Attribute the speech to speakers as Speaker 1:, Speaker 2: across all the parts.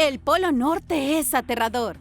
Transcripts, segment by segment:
Speaker 1: El Polo Norte es aterrador.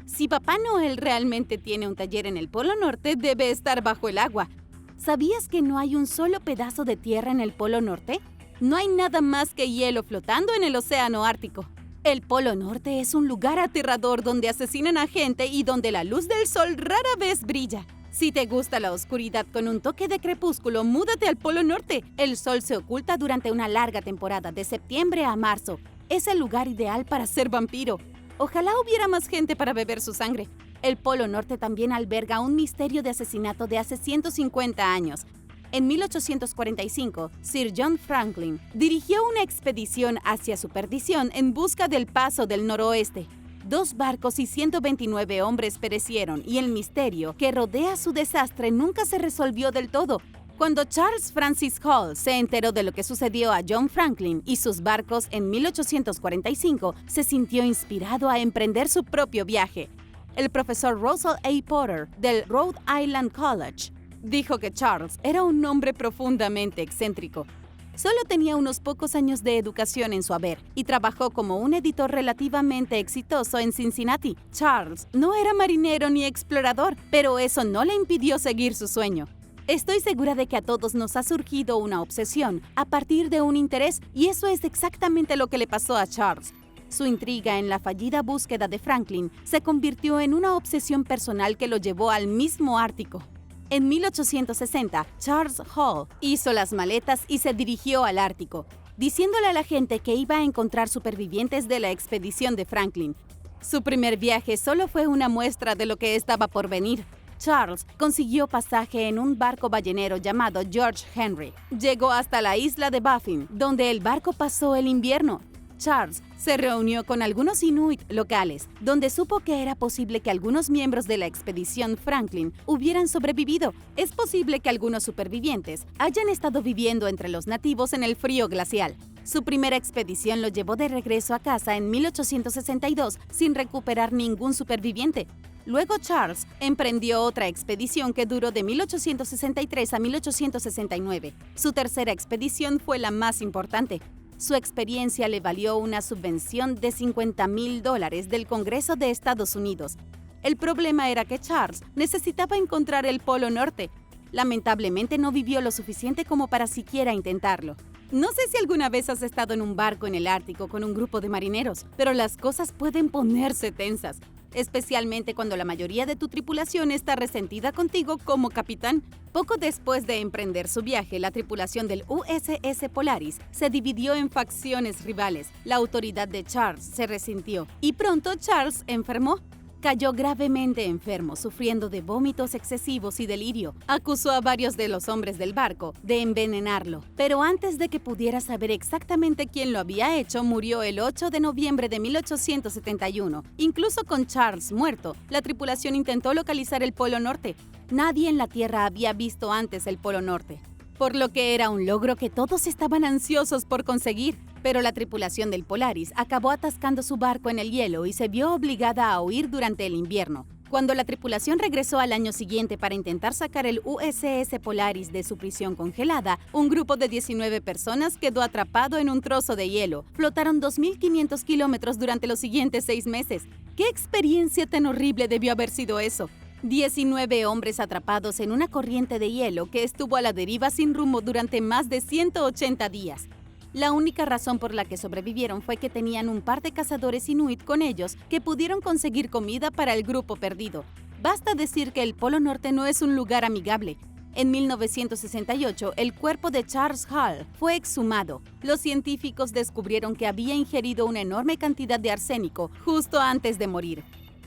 Speaker 1: Si Papá Noel realmente tiene un taller en el Polo Norte, debe estar bajo el agua. ¿Sabías que no hay un solo pedazo de tierra en el Polo Norte? No hay nada más que hielo flotando en el océano Ártico. El Polo Norte es un lugar aterrador donde asesinan a gente y donde la luz del sol rara vez brilla. Si te gusta la oscuridad con un toque de crepúsculo, múdate al Polo Norte. El sol se oculta durante una larga temporada, de septiembre a marzo. Es el lugar ideal para ser vampiro. Ojalá hubiera más gente para beber su sangre. El Polo Norte también alberga un misterio de asesinato de hace 150 años. En 1845, Sir John Franklin dirigió una expedición hacia su perdición en busca del Paso del Noroeste. 2 barcos y 129 hombres perecieron y el misterio que rodea su desastre nunca se resolvió del todo. Cuando Charles Francis Hall se enteró de lo que sucedió a John Franklin y sus barcos en 1845, se sintió inspirado a emprender su propio viaje. El profesor Russell A. Potter, del Rhode Island College, dijo que Charles era un hombre profundamente excéntrico. Solo tenía unos pocos años de educación en su haber y trabajó como un editor relativamente exitoso en Cincinnati. Charles no era marinero ni explorador, pero eso no le impidió seguir su sueño. Estoy segura de que a todos nos ha surgido una obsesión a partir de un interés, y eso es exactamente lo que le pasó a Charles. Su intriga en la fallida búsqueda de Franklin se convirtió en una obsesión personal que lo llevó al mismo Ártico. En 1860, Charles Hall hizo las maletas y se dirigió al Ártico, diciéndole a la gente que iba a encontrar supervivientes de la expedición de Franklin. Su primer viaje solo fue una muestra de lo que estaba por venir. Charles consiguió pasaje en un barco ballenero llamado George Henry. Llegó hasta la isla de Baffin, donde el barco pasó el invierno. Charles se reunió con algunos inuit locales, donde supo que era posible que algunos miembros de la expedición Franklin hubieran sobrevivido. Es posible que algunos supervivientes hayan estado viviendo entre los nativos en el frío glacial. Su primera expedición lo llevó de regreso a casa en 1862 sin recuperar ningún superviviente. Luego Charles emprendió otra expedición que duró de 1863 a 1869. Su tercera expedición fue la más importante. Su experiencia le valió una subvención de $50,000 del Congreso de Estados Unidos. El problema era que Charles necesitaba encontrar el Polo Norte. Lamentablemente no vivió lo suficiente como para siquiera intentarlo. No sé si alguna vez has estado en un barco en el Ártico con un grupo de marineros, pero las cosas pueden ponerse tensas, especialmente cuando la mayoría de tu tripulación está resentida contigo como capitán. Poco después de emprender su viaje, la tripulación del USS Polaris se dividió en facciones rivales. La autoridad de Charles se resintió y pronto Charles enfermó. Cayó gravemente enfermo, sufriendo de vómitos excesivos y delirio. Acusó a varios de los hombres del barco de envenenarlo, pero antes de que pudiera saber exactamente quién lo había hecho, murió el 8 de noviembre de 1871. Incluso con Charles muerto, la tripulación intentó localizar el Polo Norte. Nadie en la Tierra había visto antes el Polo Norte, por lo que era un logro que todos estaban ansiosos por conseguir. Pero la tripulación del Polaris acabó atascando su barco en el hielo y se vio obligada a huir durante el invierno. Cuando la tripulación regresó al año siguiente para intentar sacar el USS Polaris de su prisión congelada, un grupo de 19 personas quedó atrapado en un trozo de hielo. Flotaron 2.500 kilómetros durante los siguientes 6 meses. ¿Qué experiencia tan horrible debió haber sido eso? 19 hombres atrapados en una corriente de hielo que estuvo a la deriva sin rumbo durante más de 180 días. La única razón por la que sobrevivieron fue que tenían un par de cazadores inuit con ellos que pudieron conseguir comida para el grupo perdido. Basta decir que el Polo Norte no es un lugar amigable. En 1968, el cuerpo de Charles Hall fue exhumado. Los científicos descubrieron que había ingerido una enorme cantidad de arsénico justo antes de morir.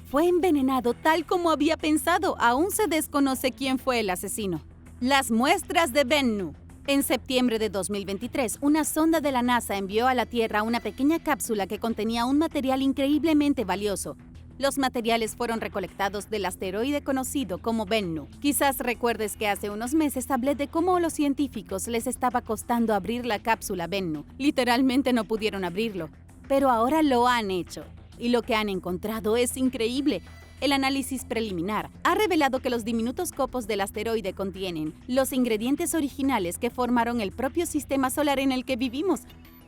Speaker 1: Fue envenenado tal como había pensado. Aún se desconoce quién fue el asesino. Las muestras de Bennu. En septiembre de 2023, una sonda de la NASA envió a la Tierra una pequeña cápsula que contenía un material increíblemente valioso. Los materiales fueron recolectados del asteroide conocido como Bennu. Quizás recuerdes que hace unos meses hablé de cómo a los científicos les estaba costando abrir la cápsula Bennu. Literalmente no pudieron abrirlo, pero ahora lo han hecho. Y lo que han encontrado es increíble. El análisis preliminar ha revelado que los diminutos copos del asteroide contienen los ingredientes originales que formaron el propio sistema solar en el que vivimos.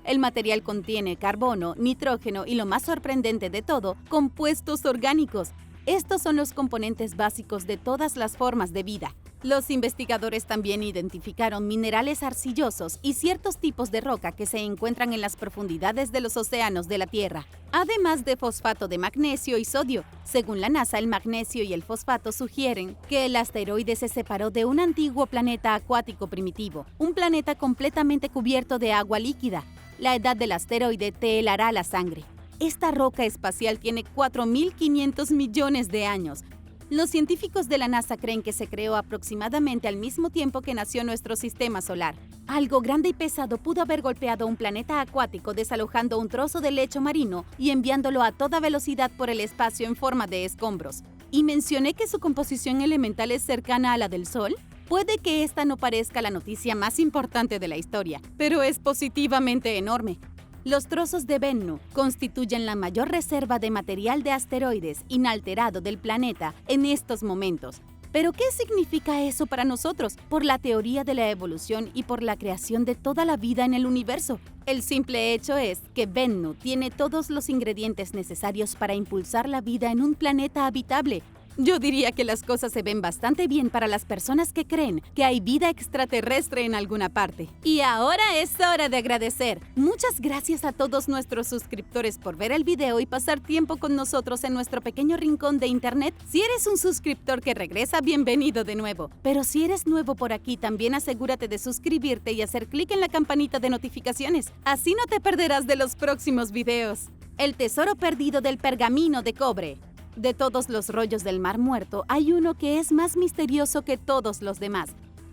Speaker 1: El material contiene carbono, nitrógeno y, lo más sorprendente de todo, compuestos orgánicos. Estos son los componentes básicos de todas las formas de vida. Los investigadores también identificaron minerales arcillosos y ciertos tipos de roca que se encuentran en las profundidades de los océanos de la Tierra, además de fosfato de magnesio y sodio. Según la NASA, el magnesio y el fosfato sugieren que el asteroide se separó de un antiguo planeta acuático primitivo, un planeta completamente cubierto de agua líquida. La edad del asteroide te helará la sangre. Esta roca espacial tiene 4.500 millones de años. Los científicos de la NASA creen que se creó aproximadamente al mismo tiempo que nació nuestro sistema solar. Algo grande y pesado pudo haber golpeado un planeta acuático, desalojando un trozo de lecho marino y enviándolo a toda velocidad por el espacio en forma de escombros. ¿Y mencioné que su composición elemental es cercana a la del Sol? Puede que esta no parezca la noticia más importante de la historia, pero es positivamente enorme. Los trozos de Bennu constituyen la mayor reserva de material de asteroides inalterado del planeta en estos momentos. ¿Pero qué significa eso para nosotros? Por la teoría de la evolución y por la creación de toda la vida en el universo. El simple hecho es que Bennu tiene todos los ingredientes necesarios para impulsar la vida en un planeta habitable. Yo diría que las cosas se ven bastante bien para las personas que creen que hay vida extraterrestre en alguna parte. Y ahora es hora de agradecer. Muchas gracias a todos nuestros suscriptores por ver el video y pasar tiempo con nosotros en nuestro pequeño rincón de internet. Si eres un suscriptor que regresa, bienvenido de nuevo. Pero si eres nuevo por aquí, también asegúrate de suscribirte y hacer clic en la campanita de notificaciones. Así no te perderás de los próximos videos. El tesoro perdido del pergamino de cobre. De todos los rollos del Mar Muerto, hay uno que es más misterioso que todos los demás.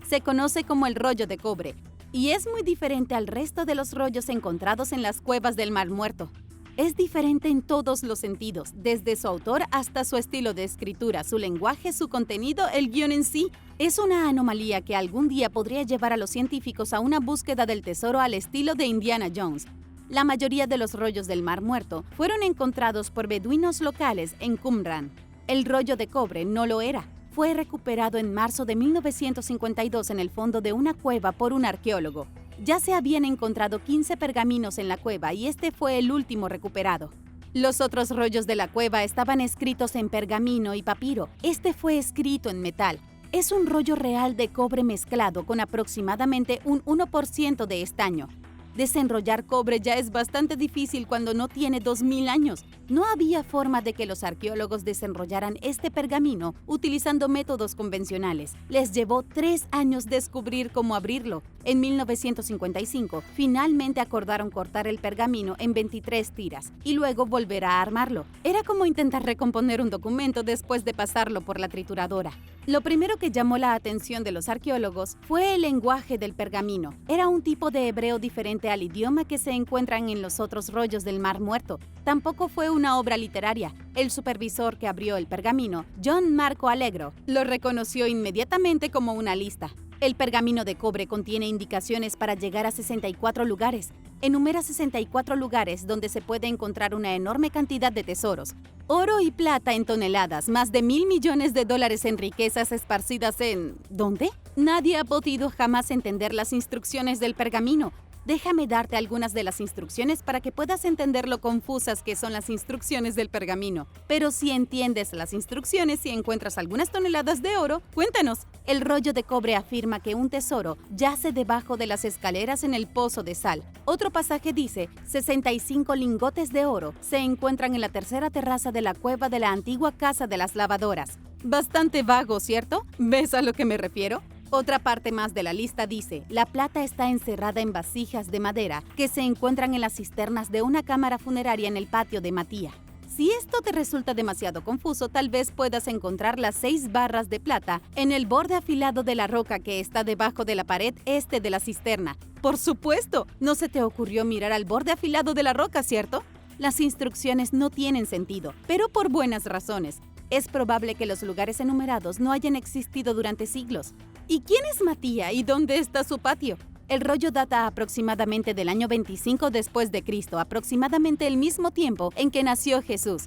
Speaker 1: Se conoce como el rollo de cobre, y es muy diferente al resto de los rollos encontrados en las cuevas del Mar Muerto. Es diferente en todos los sentidos, desde su autor hasta su estilo de escritura, su lenguaje, su contenido, el guión en sí. Es una anomalía que algún día podría llevar a los científicos a una búsqueda del tesoro al estilo de Indiana Jones. La mayoría de los rollos del Mar Muerto fueron encontrados por beduinos locales en Qumran. El rollo de cobre no lo era. Fue recuperado en marzo de 1952 en el fondo de una cueva por un arqueólogo. Ya se habían encontrado 15 pergaminos en la cueva y este fue el último recuperado. Los otros rollos de la cueva estaban escritos en pergamino y papiro. Este fue escrito en metal. Es un rollo real de cobre mezclado con aproximadamente un 1% de estaño. Desenrollar cobre ya es bastante difícil cuando no tiene 2000 años. No había forma de que los arqueólogos desenrollaran este pergamino utilizando métodos convencionales. Les llevó 3 años descubrir cómo abrirlo. En 1955, finalmente acordaron cortar el pergamino en 23 tiras y luego volver a armarlo. Era como intentar recomponer un documento después de pasarlo por la trituradora. Lo primero que llamó la atención de los arqueólogos fue el lenguaje del pergamino. Era un tipo de hebreo diferente al idioma que se encuentran en los otros rollos del Mar Muerto. Tampoco fue una obra literaria. El supervisor que abrió el pergamino, John Marco Allegro, lo reconoció inmediatamente como una lista. El pergamino de cobre contiene indicaciones para llegar a 64 lugares. Enumera 64 lugares donde se puede encontrar una enorme cantidad de tesoros. Oro y plata en toneladas, más de $1.000 millones en riquezas esparcidas en... ¿dónde? Nadie ha podido jamás entender las instrucciones del pergamino. Déjame darte algunas de las instrucciones para que puedas entender lo confusas que son las instrucciones del pergamino. Pero si entiendes las instrucciones y encuentras algunas toneladas de oro, cuéntanos. El rollo de cobre afirma que un tesoro yace debajo de las escaleras en el pozo de sal. Otro pasaje dice, 65 lingotes de oro se encuentran en la tercera terraza de la cueva de la antigua casa de las lavadoras. Bastante vago, ¿cierto? ¿Ves a lo que me refiero? Otra parte más de la lista dice, la plata está encerrada en vasijas de madera que se encuentran en las cisternas de una cámara funeraria en el patio de Matía. Si esto te resulta demasiado confuso, tal vez puedas encontrar las 6 barras de plata en el borde afilado de la roca que está debajo de la pared este de la cisterna. ¡Por supuesto! No se te ocurrió mirar al borde afilado de la roca, ¿cierto? Las instrucciones no tienen sentido, pero por buenas razones. Es probable que los lugares enumerados no hayan existido durante siglos. ¿Y quién es Matía y dónde está su patio? El rollo data aproximadamente del año 25 después de Cristo, aproximadamente el mismo tiempo en que nació Jesús.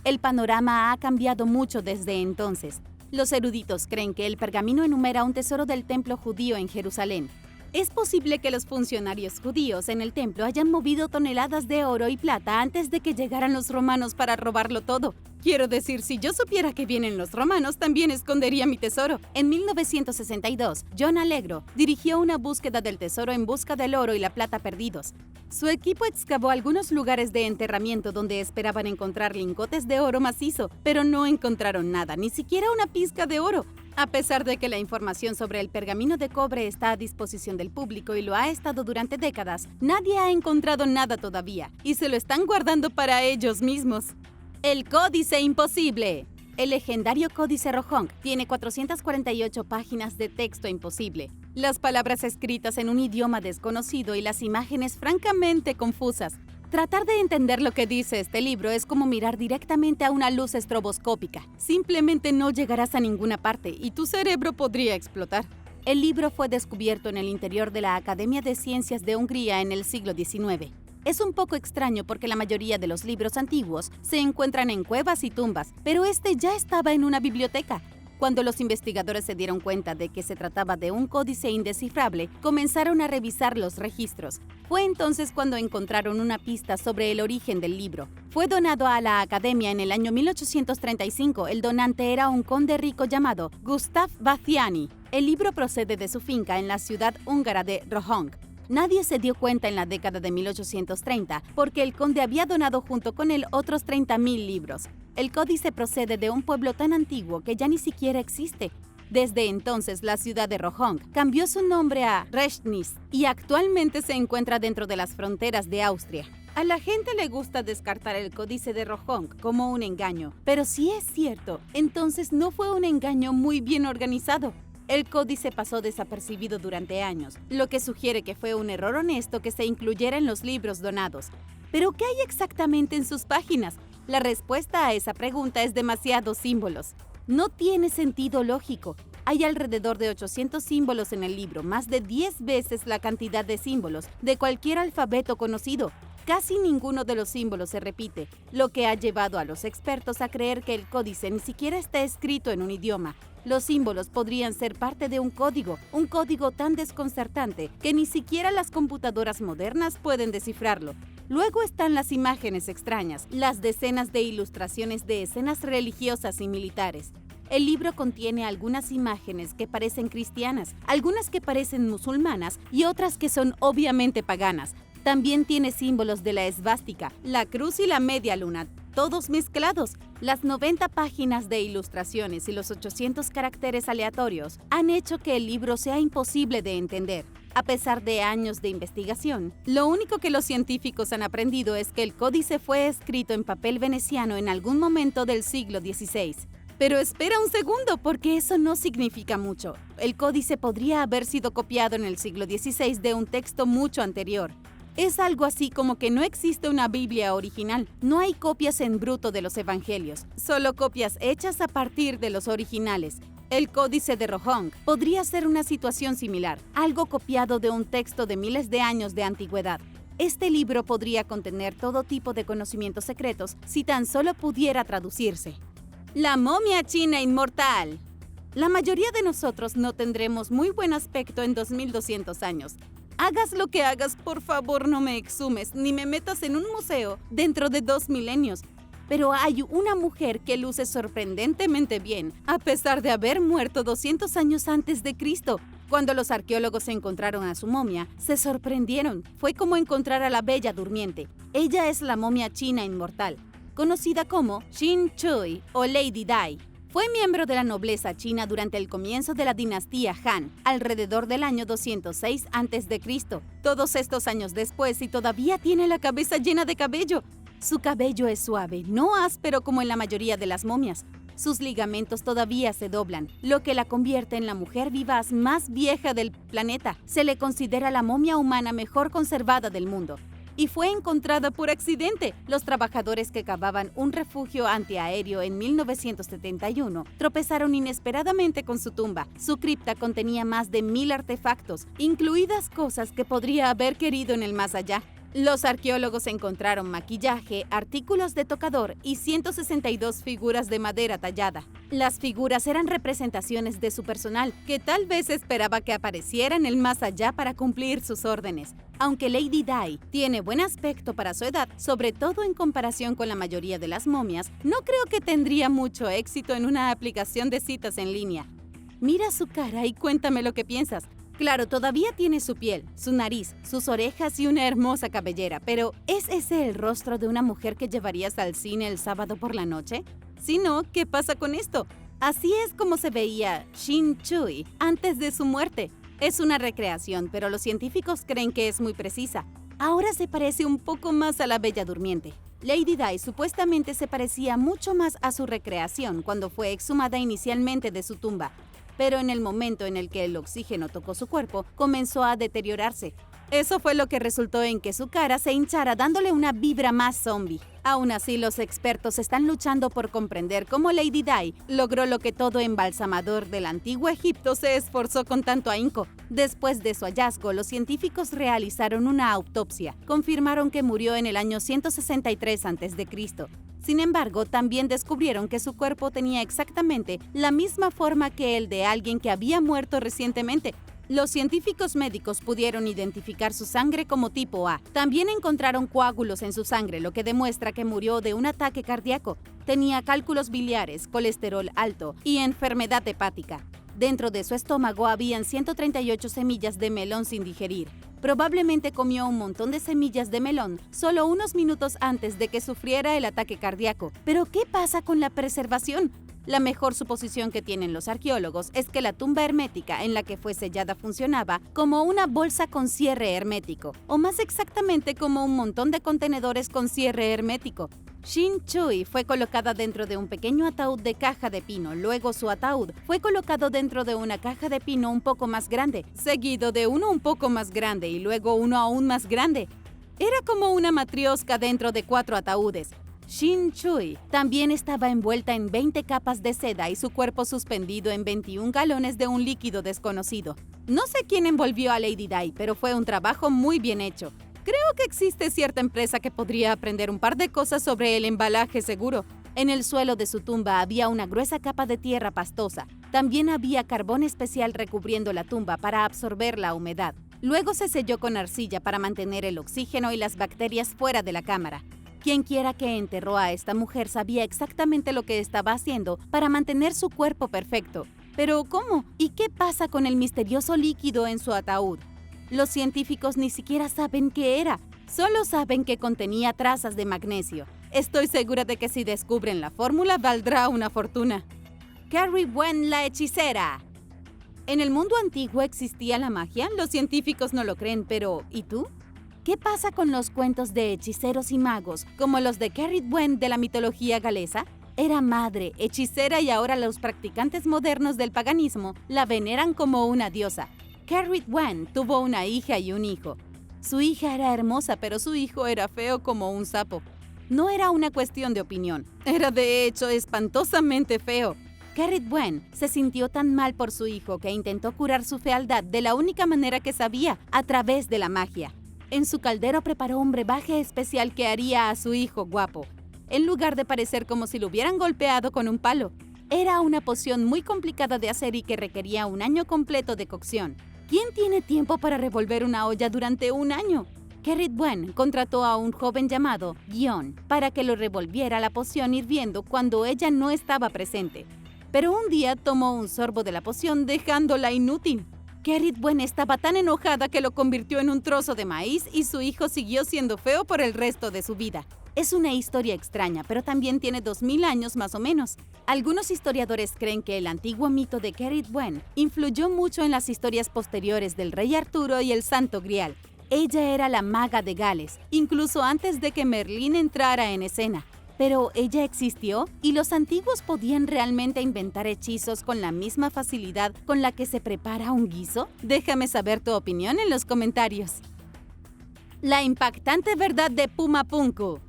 Speaker 1: El panorama ha cambiado mucho desde entonces. Los eruditos creen que el pergamino enumera un tesoro del templo judío en Jerusalén. Es posible que los funcionarios judíos en el templo hayan movido toneladas de oro y plata antes de que llegaran los romanos para robarlo todo. Quiero decir, si yo supiera que vienen los romanos, también escondería mi tesoro. En 1962, John Allegro dirigió una búsqueda del tesoro en busca del oro y la plata perdidos. Su equipo excavó algunos lugares de enterramiento donde esperaban encontrar lingotes de oro macizo, pero no encontraron nada, ni siquiera una pizca de oro. A pesar de que la información sobre el pergamino de cobre está a disposición del público y lo ha estado durante décadas, nadie ha encontrado nada todavía, y se lo están guardando para ellos mismos. El Códice Imposible. El legendario Códice Rohonk tiene 448 páginas de texto imposible, las palabras escritas en un idioma desconocido y las imágenes francamente confusas. Tratar de entender lo que dice este libro es como mirar directamente a una luz estroboscópica. Simplemente no llegarás a ninguna parte y tu cerebro podría explotar. El libro fue descubierto en el interior de la Academia de Ciencias de Hungría en el siglo XIX. Es un poco extraño porque la mayoría de los libros antiguos se encuentran en cuevas y tumbas, pero este ya estaba en una biblioteca. Cuando los investigadores se dieron cuenta de que se trataba de un códice indescifrable, comenzaron a revisar los registros. Fue entonces cuando encontraron una pista sobre el origen del libro. Fue donado a la Academia en el año 1835. El donante era un conde rico llamado Gustav Baziani. El libro procede de su finca en la ciudad húngara de Rohonk. Nadie se dio cuenta en la década de 1830 porque el conde había donado junto con él otros 30.000 libros. El códice procede de un pueblo tan antiguo que ya ni siquiera existe. Desde entonces, la ciudad de Rohonk cambió su nombre a Reschnitz y actualmente se encuentra dentro de las fronteras de Austria. A la gente le gusta descartar el códice de Rohonk como un engaño, pero si es cierto, entonces no fue un engaño muy bien organizado. El códice pasó desapercibido durante años, lo que sugiere que fue un error honesto que se incluyera en los libros donados. ¿Pero qué hay exactamente en sus páginas? La respuesta a esa pregunta es demasiados símbolos. No tiene sentido lógico. Hay alrededor de 800 símbolos en el libro, más de 10 veces la cantidad de símbolos de cualquier alfabeto conocido. Casi ninguno de los símbolos se repite, lo que ha llevado a los expertos a creer que el códice ni siquiera está escrito en un idioma. Los símbolos podrían ser parte de un código tan desconcertante que ni siquiera las computadoras modernas pueden descifrarlo. Luego están las imágenes extrañas, las decenas de ilustraciones de escenas religiosas y militares. El libro contiene algunas imágenes que parecen cristianas, algunas que parecen musulmanas y otras que son obviamente paganas. También tiene símbolos de la esvástica, la cruz y la media luna, todos mezclados. Las 90 páginas de ilustraciones y los 800 caracteres aleatorios han hecho que el libro sea imposible de entender. A pesar de años de investigación, lo único que los científicos han aprendido es que el códice fue escrito en papel veneciano en algún momento del siglo XVI. Pero espera un segundo, porque eso no significa mucho. El códice podría haber sido copiado en el siglo XVI de un texto mucho anterior. Es algo así como que no existe una Biblia original. No hay copias en bruto de los evangelios, solo copias hechas a partir de los originales. El Códice de Rohonk podría ser una situación similar, algo copiado de un texto de miles de años de antigüedad. Este libro podría contener todo tipo de conocimientos secretos si tan solo pudiera traducirse. La momia china inmortal. La mayoría de nosotros no tendremos muy buen aspecto en 2200 años. Hagas lo que hagas, por favor no me exhumes ni me metas en un museo dentro de 2 milenios. Pero hay una mujer que luce sorprendentemente bien, a pesar de haber muerto 200 años antes de Cristo. Cuando los arqueólogos encontraron a su momia, se sorprendieron. Fue como encontrar a la Bella Durmiente. Ella es la momia china inmortal, conocida como Xin Chui o Lady Dai. Fue miembro de la nobleza china durante el comienzo de la dinastía Han, alrededor del año 206 a.C. Todos estos años después y todavía tiene la cabeza llena de cabello. Su cabello es suave, no áspero como en la mayoría de las momias. Sus ligamentos todavía se doblan, lo que la convierte en la mujer vivaz más vieja del planeta. Se le considera la momia humana mejor conservada del mundo. Y fue encontrada por accidente. Los trabajadores que cavaban un refugio antiaéreo en 1971 tropezaron inesperadamente con su tumba. Su cripta contenía más de 1000 artefactos, incluidas cosas que podría haber querido en el más allá. Los arqueólogos encontraron maquillaje, artículos de tocador y 162 figuras de madera tallada. Las figuras eran representaciones de su personal, que tal vez esperaba que apareciera en el más allá para cumplir sus órdenes. Aunque Lady Di tiene buen aspecto para su edad, sobre todo en comparación con la mayoría de las momias, no creo que tendría mucho éxito en una aplicación de citas en línea. Mira su cara y cuéntame lo que piensas. Claro, todavía tiene su piel, su nariz, sus orejas y una hermosa cabellera, pero ¿es ese el rostro de una mujer que llevarías al cine el sábado por la noche? Si no, ¿qué pasa con esto? Así es como se veía Shin Chui antes de su muerte. Es una recreación, pero los científicos creen que es muy precisa. Ahora se parece un poco más a la Bella Durmiente. Lady Di supuestamente se parecía mucho más a su recreación cuando fue exhumada inicialmente de su tumba, pero en el momento en el que el oxígeno tocó su cuerpo, comenzó a deteriorarse. Eso fue lo que resultó en que su cara se hinchara dándole una vibra más zombie. Aún así, los expertos están luchando por comprender cómo Lady Di logró lo que todo embalsamador del antiguo Egipto se esforzó con tanto ahínco. Después de su hallazgo, los científicos realizaron una autopsia. Confirmaron que murió en el año 163 a.C. Sin embargo, también descubrieron que su cuerpo tenía exactamente la misma forma que el de alguien que había muerto recientemente. Los científicos médicos pudieron identificar su sangre como tipo A. También encontraron coágulos en su sangre, lo que demuestra que murió de un ataque cardíaco. Tenía cálculos biliares, colesterol alto y enfermedad hepática. Dentro de su estómago habían 138 semillas de melón sin digerir. Probablemente comió un montón de semillas de melón solo unos minutos antes de que sufriera el ataque cardíaco. ¿Pero qué pasa con la preservación? La mejor suposición que tienen los arqueólogos es que la tumba hermética en la que fue sellada funcionaba como una bolsa con cierre hermético, o más exactamente como un montón de contenedores con cierre hermético. Shin Chui fue colocada dentro de un pequeño ataúd de caja de pino, luego su ataúd fue colocado dentro de una caja de pino un poco más grande, seguido de uno un poco más grande y luego uno aún más grande. Era como una matrioska dentro de 4 ataúdes. Shin Chui también estaba envuelta en 20 capas de seda y su cuerpo suspendido en 21 galones de un líquido desconocido. No sé quién envolvió a Lady Di, pero fue un trabajo muy bien hecho. Creo que existe cierta empresa que podría aprender un par de cosas sobre el embalaje seguro. En el suelo de su tumba había una gruesa capa de tierra pastosa. También había carbón especial recubriendo la tumba para absorber la humedad. Luego se selló con arcilla para mantener el oxígeno y las bacterias fuera de la cámara. Quienquiera que enterró a esta mujer sabía exactamente lo que estaba haciendo para mantener su cuerpo perfecto. ¿Pero cómo? ¿Y qué pasa con el misterioso líquido en su ataúd? Los científicos ni siquiera saben qué era, solo saben que contenía trazas de magnesio. Estoy segura de que si descubren la fórmula valdrá una fortuna. Carrie Wen, la hechicera. ¿En el mundo antiguo existía la magia? Los científicos no lo creen, pero ¿y tú? ¿Qué pasa con los cuentos de hechiceros y magos, como los de Carrie Wen de la mitología galesa? Era madre, hechicera y ahora los practicantes modernos del paganismo la veneran como una diosa. Carrie Wen tuvo una hija y un hijo. Su hija era hermosa, pero su hijo era feo como un sapo. No era una cuestión de opinión, era de hecho espantosamente feo. Carrie Wen se sintió tan mal por su hijo que intentó curar su fealdad de la única manera que sabía, a través de la magia. En su caldero preparó un brebaje especial que haría a su hijo guapo, en lugar de parecer como si lo hubieran golpeado con un palo. Era una poción muy complicada de hacer y que requería un año completo de cocción. ¿Quién tiene tiempo para revolver una olla durante un año? Carrie Wen contrató a un joven llamado Gion para que lo revolviera la poción hirviendo cuando ella no estaba presente. Pero un día tomó un sorbo de la poción dejándola inútil. Carrie Wen estaba tan enojada que lo convirtió en un trozo de maíz y su hijo siguió siendo feo por el resto de su vida. Es una historia extraña, pero también tiene 2000 años más o menos. Algunos historiadores creen que el antiguo mito de Carrie Wen influyó mucho en las historias posteriores del rey Arturo y el Santo Grial. Ella era la maga de Gales, incluso antes de que Merlín entrara en escena. ¿Pero ella existió? ¿Y los antiguos podían realmente inventar hechizos con la misma facilidad con la que se prepara un guiso? Déjame saber tu opinión en los comentarios. La impactante verdad de Pumapunku.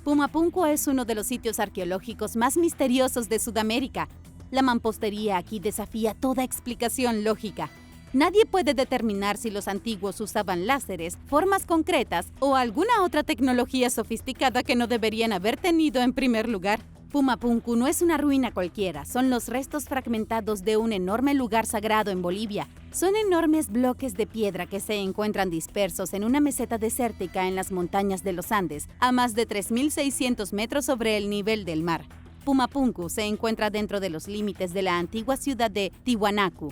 Speaker 1: Pumapunku es uno de los sitios arqueológicos más misteriosos de Sudamérica. La mampostería aquí desafía toda explicación lógica. Nadie puede determinar si los antiguos usaban láseres, formas concretas o alguna otra tecnología sofisticada que no deberían haber tenido en primer lugar. Pumapunku no es una ruina cualquiera, son los restos fragmentados de un enorme lugar sagrado en Bolivia. Son enormes bloques de piedra que se encuentran dispersos en una meseta desértica en las montañas de los Andes, a más de 3.600 metros sobre el nivel del mar. Pumapunku se encuentra dentro de los límites de la antigua ciudad de Tiwanaku.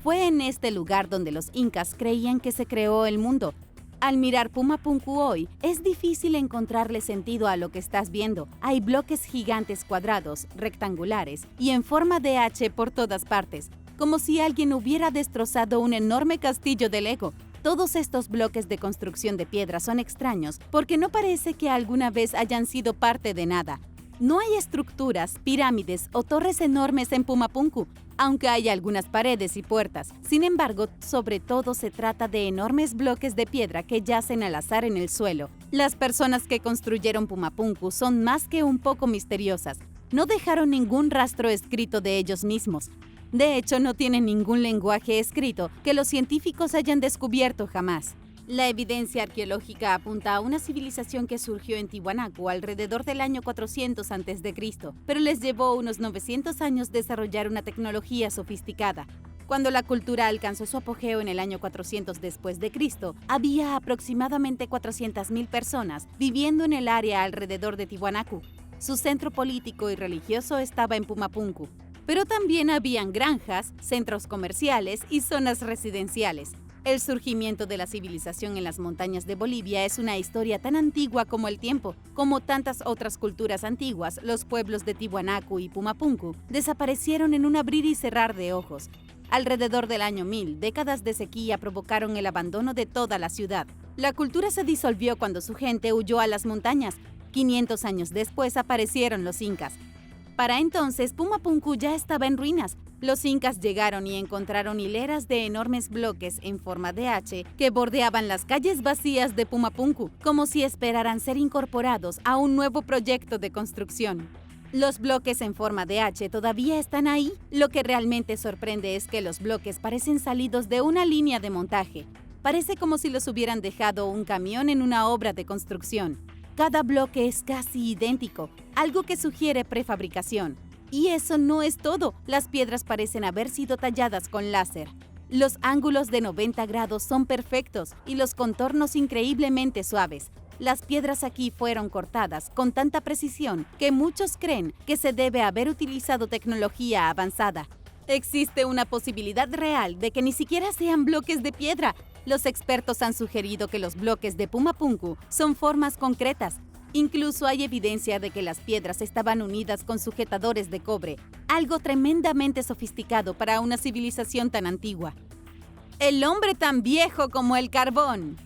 Speaker 1: Fue en este lugar donde los incas creían que se creó el mundo. Al mirar Pumapunku hoy, es difícil encontrarle sentido a lo que estás viendo. Hay bloques gigantes cuadrados, rectangulares y en forma de H por todas partes, como si alguien hubiera destrozado un enorme castillo de Lego. Todos estos bloques de construcción de piedra son extraños porque no parece que alguna vez hayan sido parte de nada. No hay estructuras, pirámides o torres enormes en Pumapunku, aunque hay algunas paredes y puertas. Sin embargo, sobre todo se trata de enormes bloques de piedra que yacen al azar en el suelo. Las personas que construyeron Pumapunku son más que un poco misteriosas. No dejaron ningún rastro escrito de ellos mismos. De hecho, no tienen ningún lenguaje escrito que los científicos hayan descubierto jamás. La evidencia arqueológica apunta a una civilización que surgió en Tiwanaku alrededor del año 400 a.C., pero les llevó unos 900 años desarrollar una tecnología sofisticada. Cuando la cultura alcanzó su apogeo en el año 400 después de Cristo, había aproximadamente 400.000 personas viviendo en el área alrededor de Tiwanaku. Su centro político y religioso estaba en Pumapunku, pero también habían granjas, centros comerciales y zonas residenciales. El surgimiento de la civilización en las montañas de Bolivia es una historia tan antigua como el tiempo. Como tantas otras culturas antiguas, los pueblos de Tiwanaku y Pumapunku desaparecieron en un abrir y cerrar de ojos. Alrededor del año 1000, décadas de sequía provocaron el abandono de toda la ciudad. La cultura se disolvió cuando su gente huyó a las montañas. 500 años después aparecieron los incas. Para entonces, Pumapunku ya estaba en ruinas. Los incas llegaron y encontraron hileras de enormes bloques en forma de H que bordeaban las calles vacías de Pumapunku, como si esperaran ser incorporados a un nuevo proyecto de construcción. Los bloques en forma de H todavía están ahí. Lo que realmente sorprende es que los bloques parecen salidos de una línea de montaje. Parece como si los hubieran dejado un camión en una obra de construcción. Cada bloque es casi idéntico, algo que sugiere prefabricación. Y eso no es todo, las piedras parecen haber sido talladas con láser. Los ángulos de 90 grados son perfectos y los contornos increíblemente suaves. Las piedras aquí fueron cortadas con tanta precisión que muchos creen que se debe haber utilizado tecnología avanzada. Existe una posibilidad real de que ni siquiera sean bloques de piedra. Los expertos han sugerido que los bloques de Pumapunku son formas concretas. Incluso hay evidencia de que las piedras estaban unidas con sujetadores de cobre, algo tremendamente sofisticado para una civilización tan antigua. El hombre tan viejo como el carbón.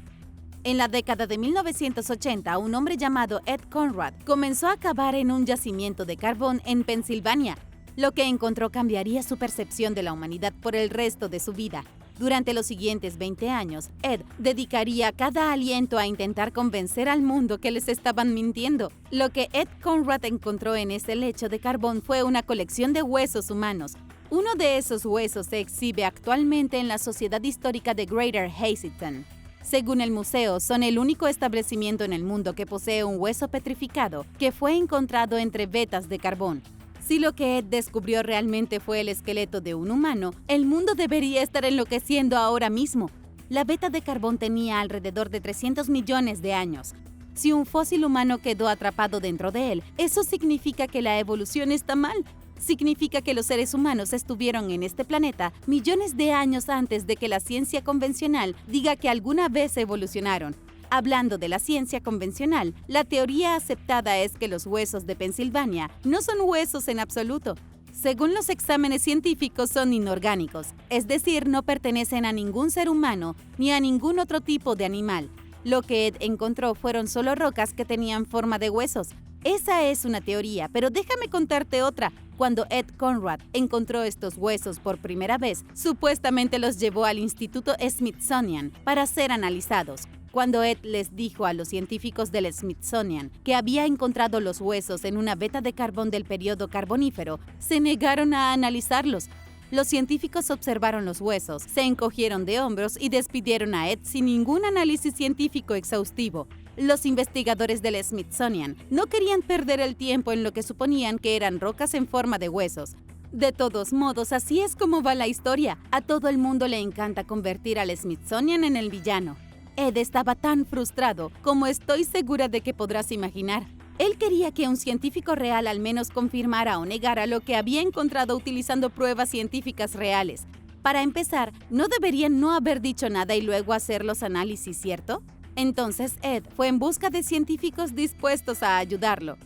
Speaker 1: En la década de 1980, un hombre llamado Ed Conrad comenzó a cavar en un yacimiento de carbón en Pensilvania. Lo que encontró cambiaría su percepción de la humanidad por el resto de su vida. Durante los siguientes 20 años, Ed dedicaría cada aliento a intentar convencer al mundo que les estaban mintiendo. Lo que Ed Conrad encontró en ese lecho de carbón fue una colección de huesos humanos. Uno de esos huesos se exhibe actualmente en la Sociedad Histórica de Greater Hazelton. Según el museo, son el único establecimiento en el mundo que posee un hueso petrificado que fue encontrado entre vetas de carbón. Si lo que Ed descubrió realmente fue el esqueleto de un humano, el mundo debería estar enloqueciendo ahora mismo. La veta de carbón tenía alrededor de 300 millones de años. Si un fósil humano quedó atrapado dentro de él, eso significa que la evolución está mal. Significa que los seres humanos estuvieron en este planeta millones de años antes de que la ciencia convencional diga que alguna vez evolucionaron. Hablando de la ciencia convencional, la teoría aceptada es que los huesos de Pensilvania no son huesos en absoluto. Según los exámenes científicos, son inorgánicos, es decir, no pertenecen a ningún ser humano ni a ningún otro tipo de animal. Lo que Ed encontró fueron solo rocas que tenían forma de huesos. Esa es una teoría, pero déjame contarte otra. Cuando Ed Conrad encontró estos huesos por primera vez, supuestamente los llevó al Instituto Smithsonian para ser analizados. Cuando Ed les dijo a los científicos del Smithsonian que había encontrado los huesos en una veta de carbón del período carbonífero, se negaron a analizarlos. Los científicos observaron los huesos, se encogieron de hombros y despidieron a Ed sin ningún análisis científico exhaustivo. Los investigadores del Smithsonian no querían perder el tiempo en lo que suponían que eran rocas en forma de huesos. De todos modos, así es como va la historia. A todo el mundo le encanta convertir al Smithsonian en el villano. Ed estaba tan frustrado como estoy segura de que podrás imaginar. Él quería que un científico real al menos confirmara o negara lo que había encontrado utilizando pruebas científicas reales. Para empezar, ¿no deberían no haber dicho nada y luego hacer los análisis, cierto? Entonces Ed fue en busca de científicos dispuestos a ayudarlo.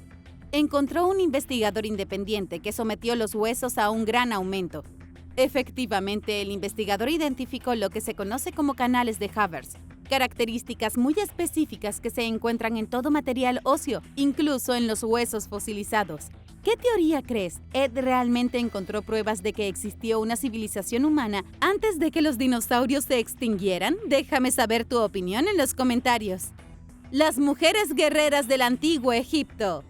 Speaker 1: Encontró un investigador independiente que sometió los huesos a un gran aumento. Efectivamente, el investigador identificó lo que se conoce como canales de Havers, características muy específicas que se encuentran en todo material óseo, incluso en los huesos fosilizados. ¿Qué teoría crees? ¿Ed realmente encontró pruebas de que existió una civilización humana antes de que los dinosaurios se extinguieran? Déjame saber tu opinión en los comentarios. Las mujeres guerreras del antiguo Egipto.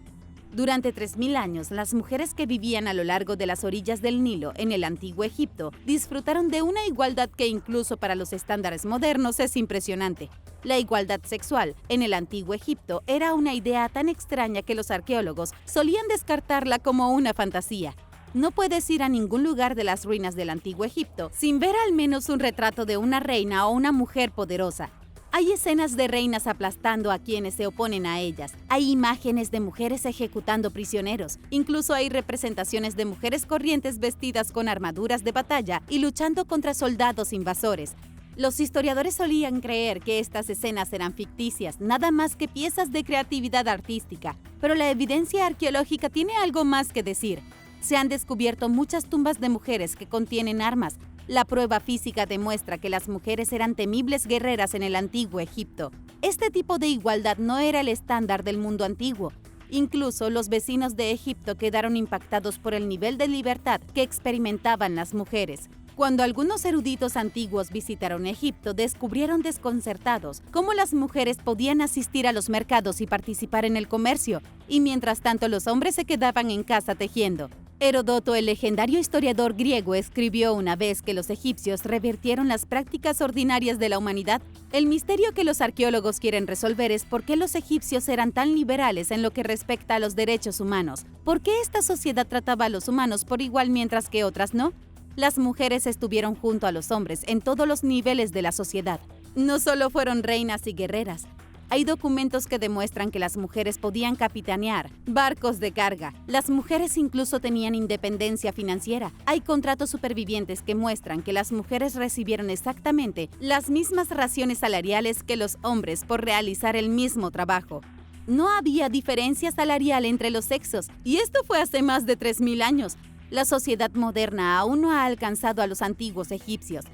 Speaker 1: Durante 3000 años, las mujeres que vivían a lo largo de las orillas del Nilo en el antiguo Egipto disfrutaron de una igualdad que incluso para los estándares modernos es impresionante. La igualdad sexual en el antiguo Egipto era una idea tan extraña que los arqueólogos solían descartarla como una fantasía. No puedes ir a ningún lugar de las ruinas del antiguo Egipto sin ver al menos un retrato de una reina o una mujer poderosa. Hay escenas de reinas aplastando a quienes se oponen a ellas. Hay imágenes de mujeres ejecutando prisioneros. Incluso hay representaciones de mujeres corrientes vestidas con armaduras de batalla y luchando contra soldados invasores. Los historiadores solían creer que estas escenas eran ficticias, nada más que piezas de creatividad artística. Pero la evidencia arqueológica tiene algo más que decir. Se han descubierto muchas tumbas de mujeres que contienen armas. La prueba física demuestra que las mujeres eran temibles guerreras en el antiguo Egipto. Este tipo de igualdad no era el estándar del mundo antiguo. Incluso los vecinos de Egipto quedaron impactados por el nivel de libertad que experimentaban las mujeres. Cuando algunos eruditos antiguos visitaron Egipto, descubrieron desconcertados cómo las mujeres podían asistir a los mercados y participar en el comercio, y mientras tanto los hombres se quedaban en casa tejiendo. Heródoto, el legendario historiador griego, escribió una vez que los egipcios revirtieron las prácticas ordinarias de la humanidad. El misterio que los arqueólogos quieren resolver es por qué los egipcios eran tan liberales en lo que respecta a los derechos humanos. ¿Por qué esta sociedad trataba a los humanos por igual mientras que otras no? Las mujeres estuvieron junto a los hombres en todos los niveles de la sociedad. No solo fueron reinas y guerreras. Hay documentos que demuestran que las mujeres podían capitanear barcos de carga. Las mujeres incluso tenían independencia financiera. Hay contratos supervivientes que muestran que las mujeres recibieron exactamente las mismas raciones salariales que los hombres por realizar el mismo trabajo. No había diferencia salarial entre los sexos, y esto fue hace más de 3000 años. La sociedad moderna aún no ha alcanzado a los antiguos egipcios.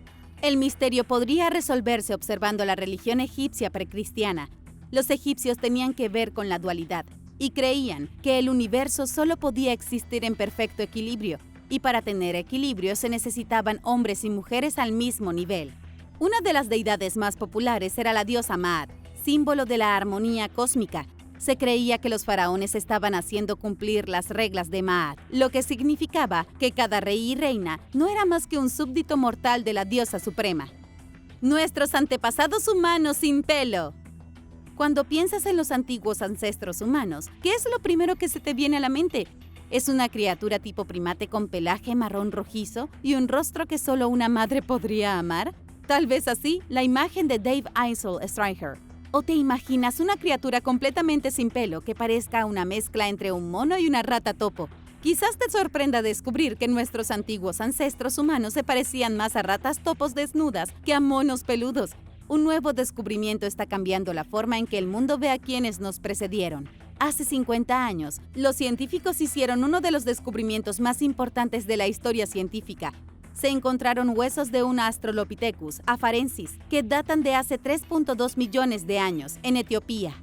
Speaker 1: El misterio podría resolverse observando la religión egipcia precristiana. Los egipcios tenían que ver con la dualidad y creían que el universo solo podía existir en perfecto equilibrio, y para tener equilibrio se necesitaban hombres y mujeres al mismo nivel. Una de las deidades más populares era la diosa Maat, símbolo de la armonía cósmica. Se creía que los faraones estaban haciendo cumplir las reglas de Maat, lo que significaba que cada rey y reina no era más que un súbdito mortal de la diosa suprema. Nuestros antepasados humanos sin pelo. Cuando piensas en los antiguos ancestros humanos, ¿qué es lo primero que se te viene a la mente? ¿Es una criatura tipo primate con pelaje marrón rojizo y un rostro que solo una madre podría amar? Tal vez así, la imagen de Dave Isel Stryker. ¿O te imaginas una criatura completamente sin pelo que parezca una mezcla entre un mono y una rata topo? Quizás te sorprenda descubrir que nuestros antiguos ancestros humanos se parecían más a ratas topos desnudas que a monos peludos. Un nuevo descubrimiento está cambiando la forma en que el mundo ve a quienes nos precedieron. Hace 50 años, los científicos hicieron uno de los descubrimientos más importantes de la historia científica. Se encontraron huesos de un Australopithecus afarensis que datan de hace 3.2 millones de años en Etiopía.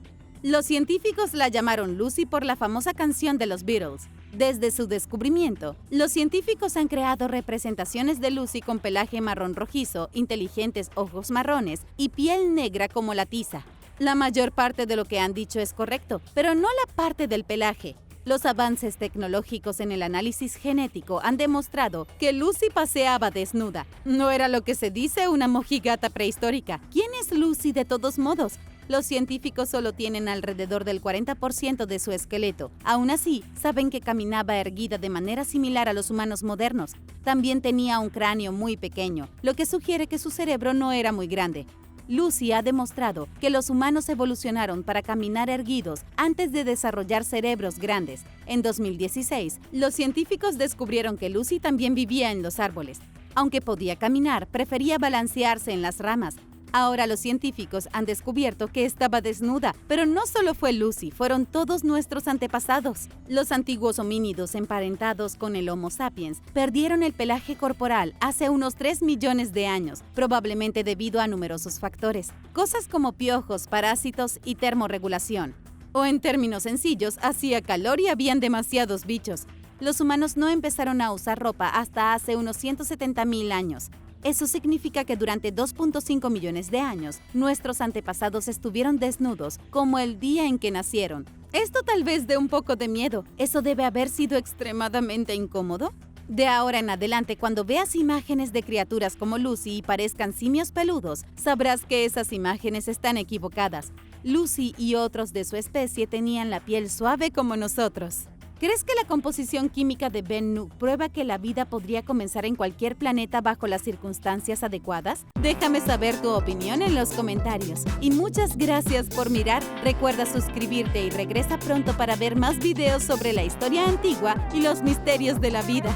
Speaker 1: Los científicos la llamaron Lucy por la famosa canción de los Beatles. Desde su descubrimiento, los científicos han creado representaciones de Lucy con pelaje marrón rojizo, inteligentes ojos marrones y piel negra como la tiza. La mayor parte de lo que han dicho es correcto, pero no la parte del pelaje. Los avances tecnológicos en el análisis genético han demostrado que Lucy paseaba desnuda. No era lo que se dice una mojigata prehistórica. ¿Quién es Lucy de todos modos? Los científicos solo tienen alrededor del 40% de su esqueleto. Aún así, saben que caminaba erguida de manera similar a los humanos modernos. También tenía un cráneo muy pequeño, lo que sugiere que su cerebro no era muy grande. Lucy ha demostrado que los humanos evolucionaron para caminar erguidos antes de desarrollar cerebros grandes. En 2016, los científicos descubrieron que Lucy también vivía en los árboles. Aunque podía caminar, prefería balancearse en las ramas. Ahora los científicos han descubierto que estaba desnuda, pero no solo fue Lucy, fueron todos nuestros antepasados. Los antiguos homínidos emparentados con el Homo sapiens perdieron el pelaje corporal hace unos 3 millones de años, probablemente debido a numerosos factores, cosas como piojos, parásitos y termorregulación. O en términos sencillos, hacía calor y habían demasiados bichos. Los humanos no empezaron a usar ropa hasta hace unos 170.000 años. Eso significa que durante 2.5 millones de años, nuestros antepasados estuvieron desnudos, como el día en que nacieron. Esto tal vez dé un poco de miedo. ¿Eso debe haber sido extremadamente incómodo? De ahora en adelante, cuando veas imágenes de criaturas como Lucy y parezcan simios peludos, sabrás que esas imágenes están equivocadas. Lucy y otros de su especie tenían la piel suave como nosotros. ¿Crees que la composición química de Ben-Nuc prueba que la vida podría comenzar en cualquier planeta bajo las circunstancias adecuadas? Déjame saber tu opinión en los comentarios. Y muchas gracias por mirar. Recuerda suscribirte y regresa pronto para ver más videos sobre la historia antigua y los misterios de la vida.